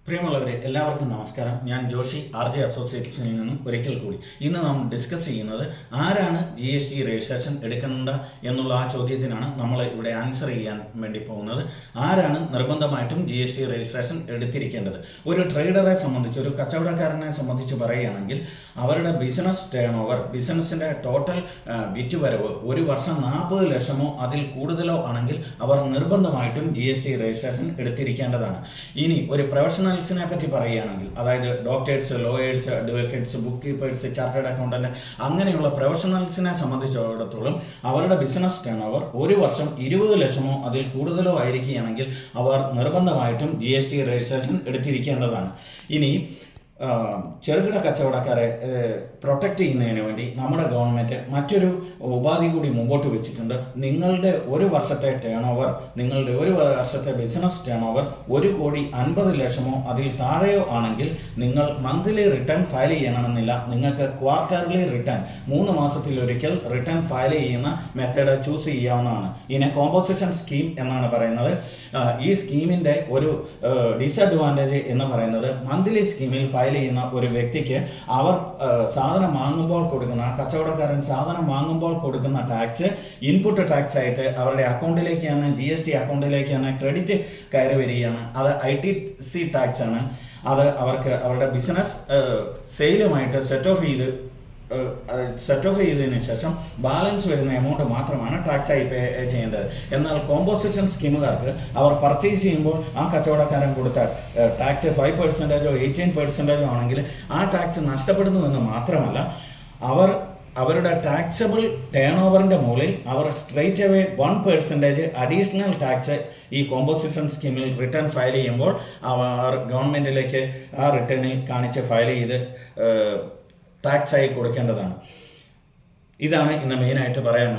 പ്രിയമുള്ളവരെ എല്ലാവർക്കും നമസ്കാരം. ഞാൻ ജോഷി RJ അസോസിയേറ്റ്സിൽ നിന്നും ഒരിക്കൽ കൂടി ഇന്ന് നാം ഡിസ്കസ് ചെയ്യുന്നത് ആരാണ് GST രജിസ്ട്രേഷൻ എടുക്കേണ്ട എന്നുള്ള ആ ചോദ്യത്തിനാണ് നമ്മൾ ഇവിടെ ആൻസർ ചെയ്യാൻ വേണ്ടി പോകുന്നത്. ആരാണ് നിർബന്ധമായിട്ടും GST രജിസ്ട്രേഷൻ എടുത്തിരിക്കേണ്ടത്? ഒരു ട്രേഡറെ സംബന്ധിച്ച്, ഒരു കച്ചവടക്കാരനെ സംബന്ധിച്ച് പറയുകയാണെങ്കിൽ അവരുടെ ബിസിനസ് ടേൺ ഓവർ, ബിസിനസ്സിൻ്റെ ടോട്ടൽ വിറ്റുവരവ് ഒരു വർഷം 40 ലക്ഷമോ അതിൽ കൂടുതലോ ആണെങ്കിൽ അവർ നിർബന്ധമായിട്ടും GST രജിസ്ട്രേഷൻ എടുത്തിരിക്കേണ്ടതാണ്. ഇനി ഒരു പ്രൊഫഷണൽ പറ്റി പറയുകയാണെങ്കിൽ, അതായത് doctors, lawyers, advocates, book keepers, chartered accountant അങ്ങനെയുള്ള പ്രൊഫഷണൽസിനെ സംബന്ധിച്ചിടത്തോളം അവരുടെ ബിസിനസ് ടേൺ ഓവർ ഒരു വർഷം 20 ലക്ഷമോ അതിൽ കൂടുതലോ ആയിരിക്കുകയാണെങ്കിൽ അവർ നിർബന്ധമായിട്ടും GST രജിസ്ട്രേഷൻ എടുത്തിരിക്കേണ്ടതാണ്. ഇനി ചെറുകിട കച്ചവടക്കാരെ പ്രൊട്ടക്റ്റ് ചെയ്യുന്നതിന് വേണ്ടി നമ്മുടെ ഗവൺമെൻറ് മറ്റൊരു ഉപാധി കൂടി മുമ്പോട്ട് വെച്ചിട്ടുണ്ട്. നിങ്ങളുടെ ഒരു വർഷത്തെ ടേൺ ഓവർ, നിങ്ങളുടെ ഒരു വർഷത്തെ ബിസിനസ് ടേൺ ഓവർ 1,50,00,000 അതിൽ താഴെയോ ആണെങ്കിൽ നിങ്ങൾ മന്ത്ലി റിട്ടേൺ ഫയൽ ചെയ്യണമെന്നില്ല. നിങ്ങൾക്ക് ക്വാർട്ടർലി റിട്ടേൺ 3 മാസത്തിലൊരിക്കൽ റിട്ടേൺ ഫയൽ ചെയ്യുന്ന മെത്തേഡ് ചൂസ് ചെയ്യാവുന്നതാണ്. ഇതിനെ കോമ്പോസിഷൻ സ്കീം എന്നാണ് പറയുന്നത്. ഈ സ്കീമിൻ്റെ ഒരു ഡിസഡ്വാൻറ്റേജ് എന്ന് പറയുന്നത്, മന്ത്ലി സ്കീമിൽ ഫയൽ ചെയ്യുന്ന ഒരു വ്യക്തിക്ക് അവർ സാധനം വാങ്ങുമ്പോൾ കൊടുക്കുന്ന, കച്ചവടക്കാരൻ സാധനം വാങ്ങുമ്പോൾ കൊടുക്കുന്ന ടാക്സ് ഇൻപുട്ട് ടാക്സ് ആയിട്ട് അവരുടെ അക്കൗണ്ടിലേക്കാണ്, GST അക്കൗണ്ടിലേക്കാണ് ക്രെഡിറ്റ് കയറി വരികയാണ്. അത് ITC ടാക്സ് ആണ്. അത് അവർക്ക് അവരുടെ ബിസിനസ് സെയിലുമായിട്ട് സെറ്റ് ഓഫ് ചെയ്തതിന് ശേഷം ബാലൻസ് വരുന്ന എമൗണ്ട് മാത്രമാണ് ടാക്സായി പേ ചെയ്യേണ്ടത്. എന്നാൽ കോമ്പോസിഷൻ സ്കീമുകാർക്ക് അവർ പർച്ചേസ് ചെയ്യുമ്പോൾ ആ കച്ചവടക്കാരൻ കൊടുത്ത ടാക്സ് 5%, 18% ആണെങ്കിൽ ആ ടാക്സ് നഷ്ടപ്പെടുന്നു എന്ന് മാത്രമല്ല, അവരുടെ ടാക്സബിൾ ടേൺ ഓവറിൻ്റെ മുകളിൽ അവർ സ്ട്രേറ്റ് അവേ 1% അഡീഷണൽ ടാക്സ് ഈ കോമ്പോസിഷൻ സ്കീമിൽ റിട്ടേൺ ഫയൽ ചെയ്യുമ്പോൾ അവർ ഗവൺമെൻറ്റിലേക്ക് ആ റിട്ടേണിൽ കാണിച്ച് ഫയൽ ചെയ്ത് ടാക്സായി കൊടുക്കേണ്ടതാണ്. ഇതാണ് ഇന്ന് മെയിനായിട്ട് പറയാനുള്ളത്.